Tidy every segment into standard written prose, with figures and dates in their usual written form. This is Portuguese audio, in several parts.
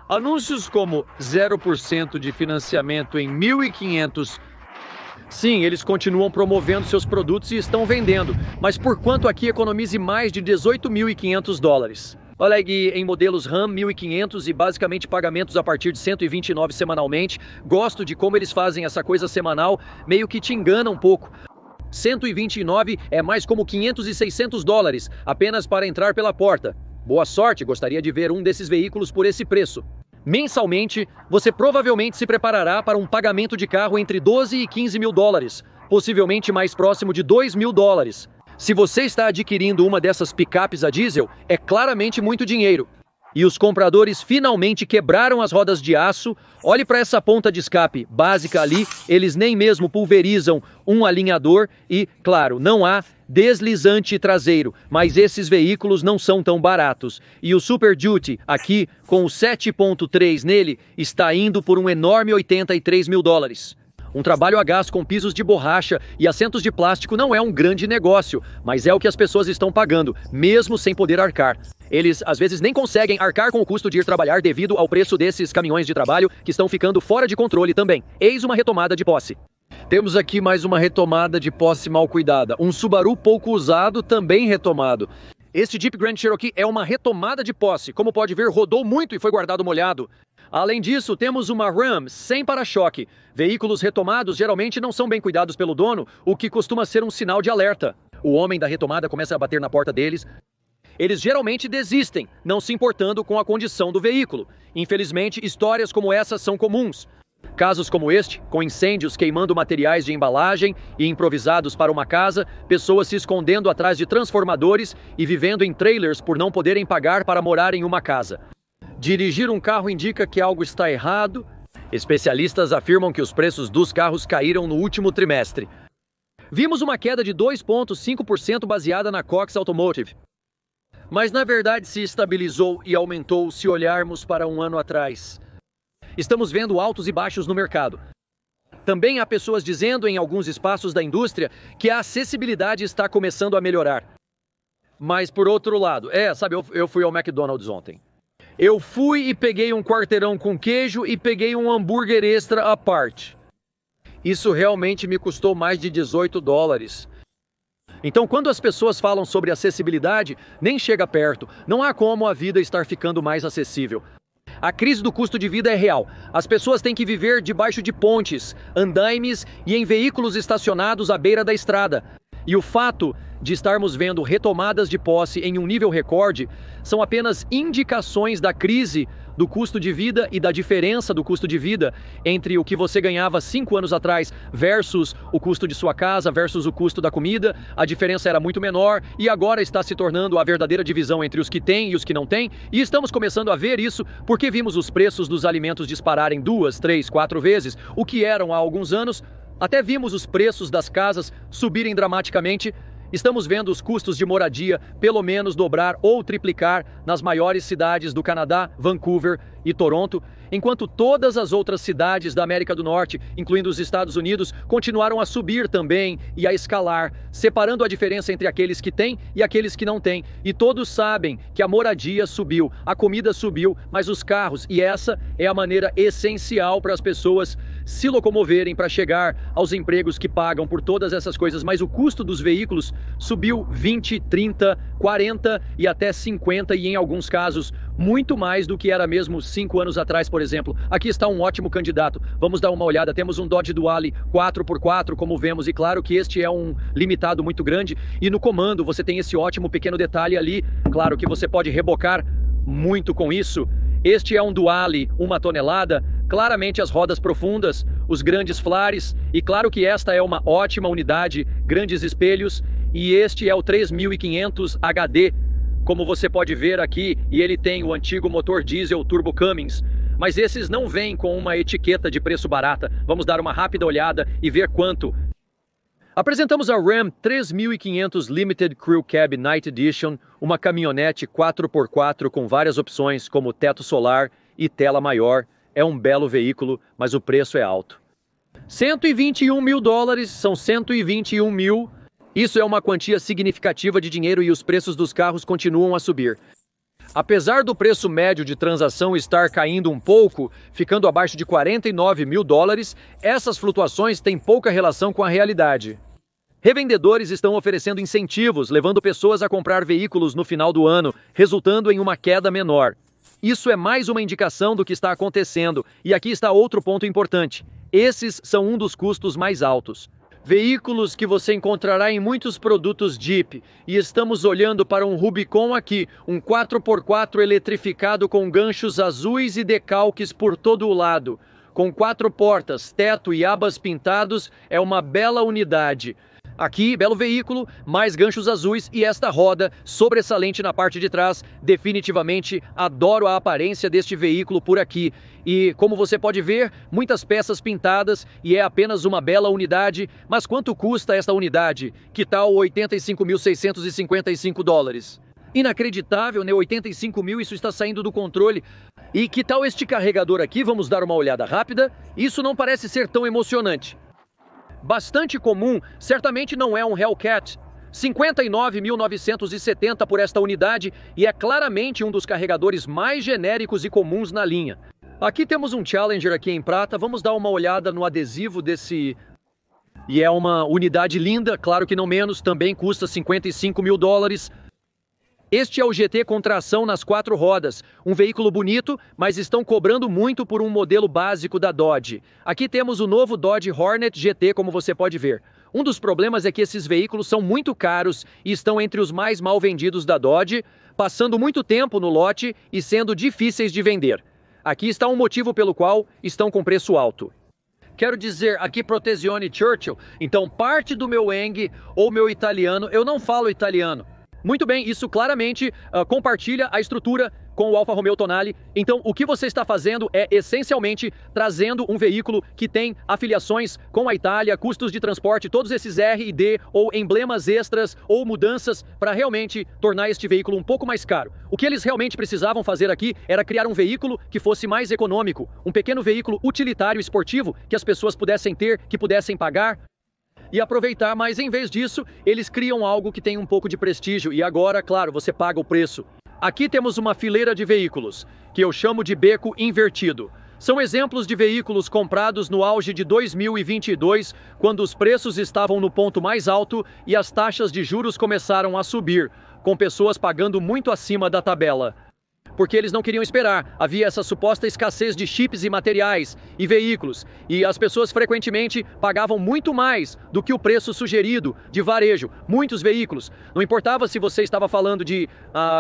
Anúncios como 0% de financiamento em 1.500. Sim, eles continuam promovendo seus produtos e estão vendendo, mas por quanto aqui economize mais de 18.500 dólares? Olha aí, em modelos RAM 1.500 e basicamente pagamentos a partir de 129 semanalmente. Gosto de como eles fazem essa coisa semanal, meio que te engana um pouco. 129 é mais como 500 e 600 dólares, apenas para entrar pela porta. Boa sorte, gostaria de ver um desses veículos por esse preço. Mensalmente, você provavelmente se preparará para um pagamento de carro entre 12 e 15 mil dólares, possivelmente mais próximo de 2 mil dólares. Se você está adquirindo uma dessas picapes a diesel, é claramente muito dinheiro. E os compradores finalmente quebraram as rodas de aço. Olhe para essa ponta de escape básica ali, eles nem mesmo pulverizam um alinhador e, claro, não há deslizante traseiro, mas esses veículos não são tão baratos. E o Super Duty, aqui, com o 7.3 nele, está indo por um enorme 83 mil dólares. Um trabalho a gás com pisos de borracha e assentos de plástico não é um grande negócio, mas é o que as pessoas estão pagando, mesmo sem poder arcar. Eles, às vezes, nem conseguem arcar com o custo de ir trabalhar devido ao preço desses caminhões de trabalho que estão ficando fora de controle também. Eis uma retomada de posse. Temos aqui mais uma retomada de posse mal cuidada. Um Subaru pouco usado, também retomado. Este Jeep Grand Cherokee é uma retomada de posse. Como pode ver, rodou muito e foi guardado molhado. Além disso, temos uma Ram sem para-choque. Veículos retomados geralmente não são bem cuidados pelo dono, o que costuma ser um sinal de alerta. O homem da retomada começa a bater na porta deles. Eles geralmente desistem, não se importando com a condição do veículo. Infelizmente, histórias como essas são comuns. Casos como este, com incêndios queimando materiais de embalagem e improvisados para uma casa, pessoas se escondendo atrás de transformadores e vivendo em trailers por não poderem pagar para morar em uma casa. Dirigir um carro indica que algo está errado. Especialistas afirmam que os preços dos carros caíram no último trimestre. Vimos uma queda de 2,5% baseada na Cox Automotive. Mas na verdade se estabilizou e aumentou se olharmos para um ano atrás. Estamos vendo altos e baixos no mercado. Também há pessoas dizendo em alguns espaços da indústria que a acessibilidade está começando a melhorar. Mas por outro lado, eu fui ao McDonald's ontem. Eu fui e peguei um quarteirão com queijo e peguei um hambúrguer extra à parte. Isso realmente me custou mais de 18 dólares. Então, quando as pessoas falam sobre acessibilidade, nem chega perto. Não há como a vida estar ficando mais acessível. A crise do custo de vida é real. As pessoas têm que viver debaixo de pontes, andaimes e em veículos estacionados à beira da estrada. E o fato de estarmos vendo retomadas de posse em um nível recorde são apenas indicações da crise do custo de vida e da diferença do custo de vida entre o que você ganhava 5 anos atrás versus o custo de sua casa versus o custo da comida. A diferença era muito menor e agora está se tornando a verdadeira divisão entre os que têm e os que não têm. E estamos começando a ver isso porque vimos os preços dos alimentos dispararem 2, 3, 4 vezes o que eram há alguns anos. Até vimos os preços das casas subirem dramaticamente. Estamos vendo os custos de moradia pelo menos dobrar ou triplicar nas maiores cidades do Canadá, Vancouver e Toronto, enquanto todas as outras cidades da América do Norte, incluindo os Estados Unidos, continuaram a subir também e a escalar, separando a diferença entre aqueles que têm e aqueles que não têm. E todos sabem que a moradia subiu, a comida subiu, mas os carros, e essa é a maneira essencial para as pessoas se locomoverem para chegar aos empregos que pagam por todas essas coisas, mas o custo dos veículos subiu 20, 30, 40 e até 50 e em alguns casos muito mais do que era mesmo 5 anos atrás, por exemplo. Aqui está um ótimo candidato. Vamos dar uma olhada. Temos um Dodge Duale 4x4, como vemos, e claro que este é um limitado muito grande. E no comando você tem esse ótimo pequeno detalhe ali. Claro que você pode rebocar muito com isso. Este é um Duale 1 tonelada. Claramente as rodas profundas, os grandes flares, e claro que esta é uma ótima unidade, grandes espelhos, e este é o 3500 HD, como você pode ver aqui, e ele tem o antigo motor diesel Turbo Cummins, mas esses não vêm com uma etiqueta de preço barata. Vamos dar uma rápida olhada e ver quanto. Apresentamos a Ram 3500 Limited Crew Cab Night Edition, uma caminhonete 4x4 com várias opções como teto solar e tela maior. É um belo veículo, mas o preço é alto. 121 mil dólares, são 121 mil. Isso é uma quantia significativa de dinheiro e os preços dos carros continuam a subir. Apesar do preço médio de transação estar caindo um pouco, ficando abaixo de 49 mil dólares, essas flutuações têm pouca relação com a realidade. Revendedores estão oferecendo incentivos, levando pessoas a comprar veículos no final do ano, resultando em uma queda menor. Isso é mais uma indicação do que está acontecendo, e aqui está outro ponto importante. Esses são um dos custos mais altos. Veículos que você encontrará em muitos produtos Jeep, e estamos olhando para um Rubicon aqui, um 4x4 eletrificado com ganchos azuis e decalques por todo o lado. Com 4 portas, teto e abas pintados, é uma bela unidade. Aqui, belo veículo, mais ganchos azuis e esta roda sobressalente na parte de trás. Definitivamente adoro a aparência deste veículo por aqui. E como você pode ver, muitas peças pintadas e é apenas uma bela unidade. Mas quanto custa esta unidade? Que tal 85.655 dólares? Inacreditável, né? 85 mil, isso está saindo do controle. E que tal este carregador aqui? Vamos dar uma olhada rápida. Isso não parece ser tão emocionante. Bastante comum, certamente não é um Hellcat. 59.970 por esta unidade e é claramente um dos carregadores mais genéricos e comuns na linha. Aqui temos um Challenger aqui em prata, vamos dar uma olhada no adesivo desse... E é uma unidade linda, claro que não menos, também custa 55 mil dólares. Este é o GT com tração nas 4 rodas, um veículo bonito, mas estão cobrando muito por um modelo básico da Dodge. Aqui temos o novo Dodge Hornet GT, como você pode ver. Um dos problemas é que esses veículos são muito caros e estão entre os mais mal vendidos da Dodge, passando muito tempo no lote e sendo difíceis de vender. Aqui está um motivo pelo qual estão com preço alto. Quero dizer, aqui Protezione Churchill, então parte do meu Eng ou meu italiano, eu não falo italiano. Muito bem, isso claramente compartilha a estrutura com o Alfa Romeo Tonale. Então, o que você está fazendo é, essencialmente, trazendo um veículo que tem afiliações com a Itália, custos de transporte, todos esses R e D, ou emblemas extras, ou mudanças, para realmente tornar este veículo um pouco mais caro. O que eles realmente precisavam fazer aqui era criar um veículo que fosse mais econômico, um pequeno veículo utilitário esportivo que as pessoas pudessem ter, que pudessem pagar e aproveitar, mas em vez disso, eles criam algo que tem um pouco de prestígio e agora, claro, você paga o preço. Aqui temos uma fileira de veículos, que eu chamo de beco invertido. São exemplos de veículos comprados no auge de 2022, quando os preços estavam no ponto mais alto e as taxas de juros começaram a subir, com pessoas pagando muito acima da tabela. Porque eles não queriam esperar. Havia essa suposta escassez de chips e materiais e veículos, e as pessoas frequentemente pagavam muito mais do que o preço sugerido de varejo. Muitos veículos. Não importava se você estava falando de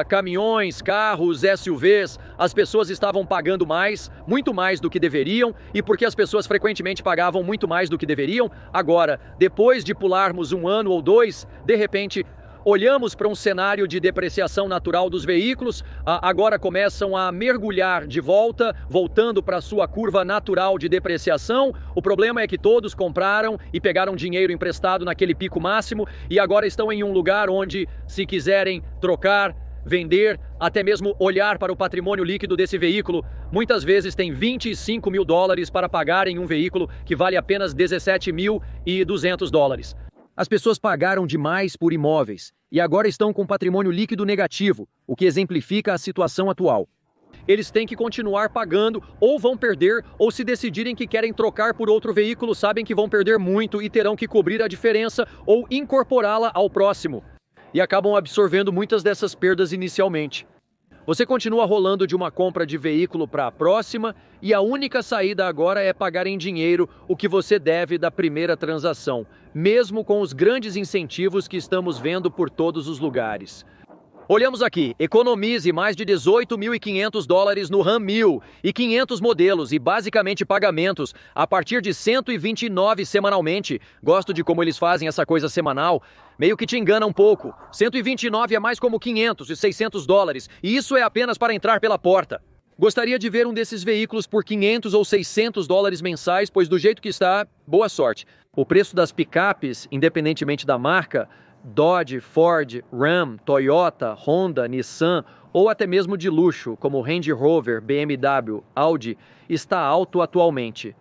caminhões, carros, SUVs, as pessoas estavam pagando mais, muito mais do que deveriam, e porque as pessoas frequentemente pagavam muito mais do que deveriam, agora, depois de pularmos um ano ou dois, de repente, olhamos para um cenário de depreciação natural dos veículos, agora começam a mergulhar de volta, voltando para a sua curva natural de depreciação. O problema é que todos compraram e pegaram dinheiro emprestado naquele pico máximo e agora estão em um lugar onde, se quiserem trocar, vender, até mesmo olhar para o patrimônio líquido desse veículo, muitas vezes tem 25 mil dólares para pagar em um veículo que vale apenas 17.200 dólares. As pessoas pagaram demais por imóveis e agora estão com patrimônio líquido negativo, o que exemplifica a situação atual. Eles têm que continuar pagando, ou vão perder, ou se decidirem que querem trocar por outro veículo, sabem que vão perder muito e terão que cobrir a diferença ou incorporá-la ao próximo. E acabam absorvendo muitas dessas perdas inicialmente. Você continua rolando de uma compra de veículo para a próxima e a única saída agora é pagar em dinheiro o que você deve da primeira transação, mesmo com os grandes incentivos que estamos vendo por todos os lugares. Olhamos aqui, economize mais de 18.500 dólares no Ram 1000 e 500 modelos e basicamente pagamentos a partir de 129 semanalmente. Gosto de como eles fazem essa coisa semanal. Meio que te engana um pouco. 129 é mais como 500 e 600 dólares e isso é apenas para entrar pela porta. Gostaria de ver um desses veículos por 500 ou 600 dólares mensais, pois do jeito que está, boa sorte. O preço das picapes, independentemente da marca, Dodge, Ford, Ram, Toyota, Honda, Nissan ou até mesmo de luxo, como Range Rover, BMW, Audi, está alto atualmente.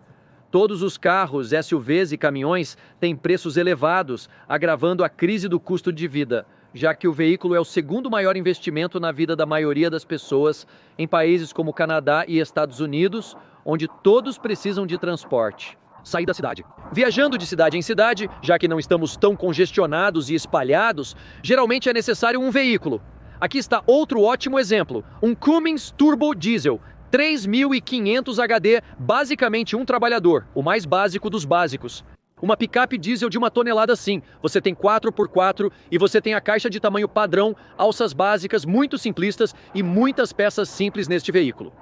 Todos os carros, SUVs e caminhões têm preços elevados, agravando a crise do custo de vida. já que o veículo é o segundo maior investimento na vida da maioria das pessoas em países como Canadá e Estados Unidos, onde todos precisam de transporte. Sair da cidade. Viajando de cidade em cidade, já que não estamos tão congestionados e espalhados, geralmente é necessário um veículo. Aqui está outro ótimo exemplo, um Cummins Turbo Diesel, 3.500 HD, basicamente um trabalhador, o mais básico dos básicos. Uma picape diesel de 1 tonelada sim, você tem 4x4 e você tem a caixa de tamanho padrão, alças básicas muito simplistas e muitas peças simples neste veículo.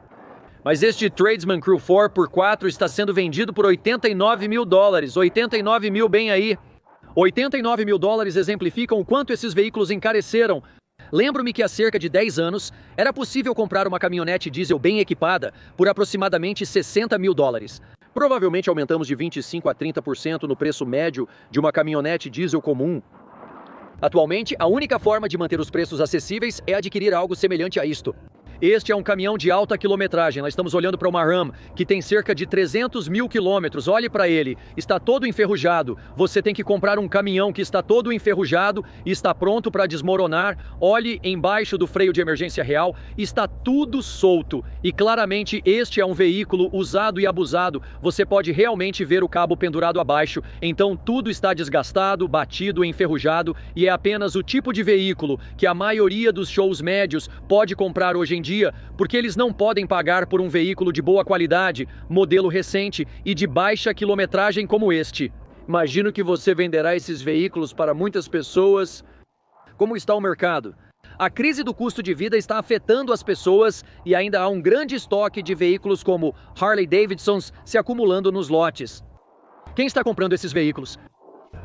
Mas este Tradesman Crew 4x4 está sendo vendido por $89 mil, 89 mil bem aí. $89 mil exemplificam o quanto esses veículos encareceram. Lembro-me que há cerca de 10 anos era possível comprar uma caminhonete diesel bem equipada por aproximadamente $60 mil. Provavelmente aumentamos de 25% a 30% no preço médio de uma caminhonete diesel comum. Atualmente, a única forma de manter os preços acessíveis é adquirir algo semelhante a isto. Este é um caminhão de alta quilometragem. Nós estamos olhando para uma Ram que tem cerca de 300 mil quilômetros. Olhe para ele, está todo enferrujado. Você tem que comprar um caminhão que está todo enferrujado e está pronto para desmoronar. Olhe embaixo do freio de emergência real, está tudo solto. E claramente este é um veículo usado e abusado. Você pode realmente ver o cabo pendurado abaixo. Então tudo está desgastado, batido, enferrujado e é apenas o tipo de veículo que a maioria dos shows médios pode comprar hoje em dia, porque eles não podem pagar por um veículo de boa qualidade, modelo recente e de baixa quilometragem como este. Imagino que você venderá esses veículos para muitas pessoas. Como está o mercado? A crise do custo de vida está afetando as pessoas e ainda há um grande estoque de veículos como Harley Davidsons se acumulando nos lotes. Quem está comprando esses veículos?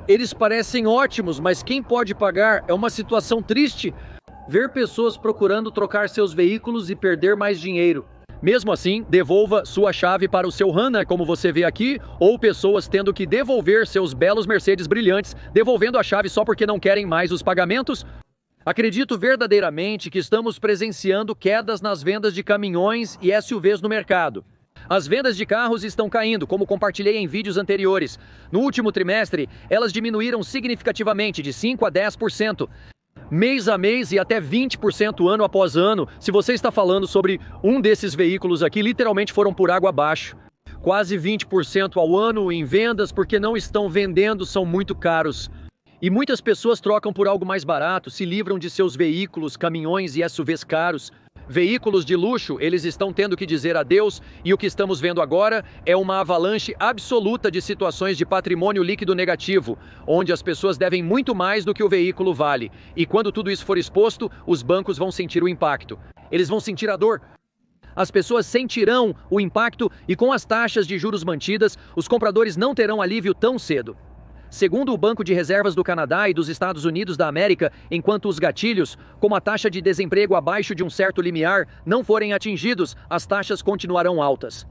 Eles parecem ótimos, mas quem pode pagar? É uma situação triste. Ver pessoas procurando trocar seus veículos e perder mais dinheiro. Mesmo assim, devolva sua chave para o seu Hannah, como você vê aqui, ou pessoas tendo que devolver seus belos Mercedes brilhantes, devolvendo a chave só porque não querem mais os pagamentos. Acredito verdadeiramente que estamos presenciando quedas nas vendas de caminhões e SUVs no mercado. As vendas de carros estão caindo, como compartilhei em vídeos anteriores. No último trimestre, elas diminuíram significativamente de 5% a 10%. Mês a mês e até 20% ano após ano. Se você está falando sobre um desses veículos aqui, literalmente foram por água abaixo. Quase 20% ao ano em vendas porque não estão vendendo, são muito caros. E muitas pessoas trocam por algo mais barato, se livram de seus veículos, caminhões e SUVs caros. Veículos de luxo, eles estão tendo que dizer adeus e o que estamos vendo agora é uma avalanche absoluta de situações de patrimônio líquido negativo, onde as pessoas devem muito mais do que o veículo vale. E quando tudo isso for exposto, os bancos vão sentir o impacto. Eles vão sentir a dor. As pessoas sentirão o impacto e com as taxas de juros mantidas, os compradores não terão alívio tão cedo. Segundo o Banco de Reservas do Canadá e dos Estados Unidos da América, enquanto os gatilhos, como a taxa de desemprego abaixo de um certo limiar, não forem atingidos, as taxas continuarão altas.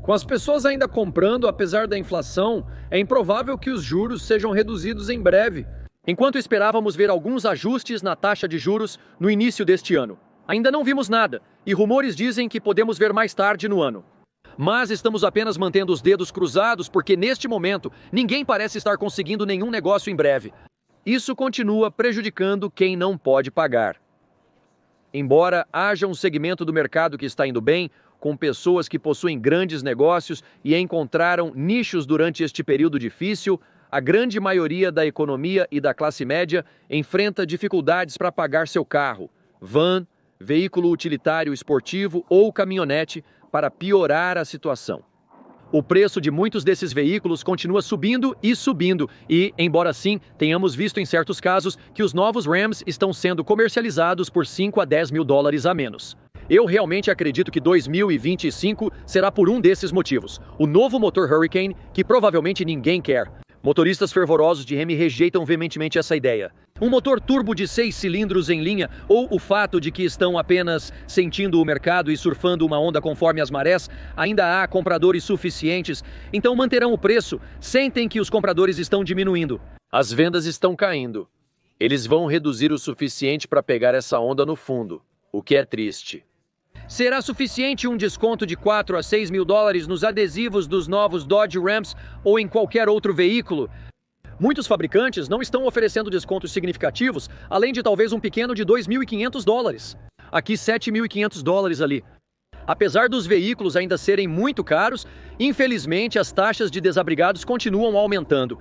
Com as pessoas ainda comprando, apesar da inflação, é improvável que os juros sejam reduzidos em breve, enquanto esperávamos ver alguns ajustes na taxa de juros no início deste ano. Ainda não vimos nada, e rumores dizem que podemos ver mais tarde no ano. Mas estamos apenas mantendo os dedos cruzados porque, neste momento, ninguém parece estar conseguindo nenhum negócio em breve. Isso continua prejudicando quem não pode pagar. Embora haja um segmento do mercado que está indo bem, com pessoas que possuem grandes negócios e encontraram nichos durante este período difícil, a grande maioria da economia e da classe média enfrenta dificuldades para pagar seu carro, van, veículo utilitário esportivo ou caminhonete, para piorar a situação. O preço de muitos desses veículos continua subindo e, embora assim, tenhamos visto em certos casos que os novos Rams estão sendo comercializados por $5 a $10 mil a menos. Eu realmente acredito que 2025 será por um desses motivos. O novo motor Hurricane, que provavelmente ninguém quer. Motoristas fervorosos de Hemi rejeitam veementemente essa ideia. Um motor turbo de 6 cilindros em linha ou o fato de que estão apenas sentindo o mercado e surfando uma onda conforme as marés, ainda há compradores suficientes, então manterão o preço, sentem que os compradores estão diminuindo. As vendas estão caindo. Eles vão reduzir o suficiente para pegar essa onda no fundo, o que é triste. Será suficiente um desconto de $4 a $6 mil nos adesivos dos novos Dodge Rams ou em qualquer outro veículo? Muitos fabricantes não estão oferecendo descontos significativos, além de talvez um pequeno de $2.500. Aqui $7.500 ali. Apesar dos veículos ainda serem muito caros, infelizmente as taxas de desabrigados continuam aumentando.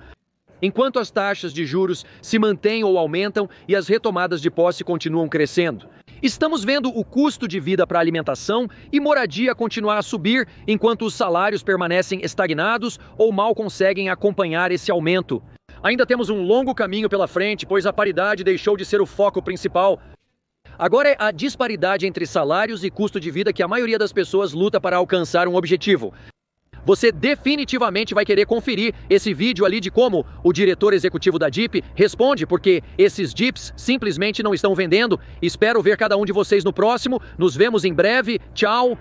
Enquanto as taxas de juros se mantêm ou aumentam e as retomadas de posse continuam crescendo. Estamos vendo o custo de vida para alimentação e moradia continuar a subir, enquanto os salários permanecem estagnados ou mal conseguem acompanhar esse aumento. Ainda temos um longo caminho pela frente, pois a paridade deixou de ser o foco principal. Agora é a disparidade entre salários e custo de vida que a maioria das pessoas luta para alcançar um objetivo. Você definitivamente vai querer conferir esse vídeo ali de como o diretor executivo da Jeep responde, porque esses Jeeps simplesmente não estão vendendo. Espero ver cada um de vocês no próximo. Nos vemos em breve. Tchau!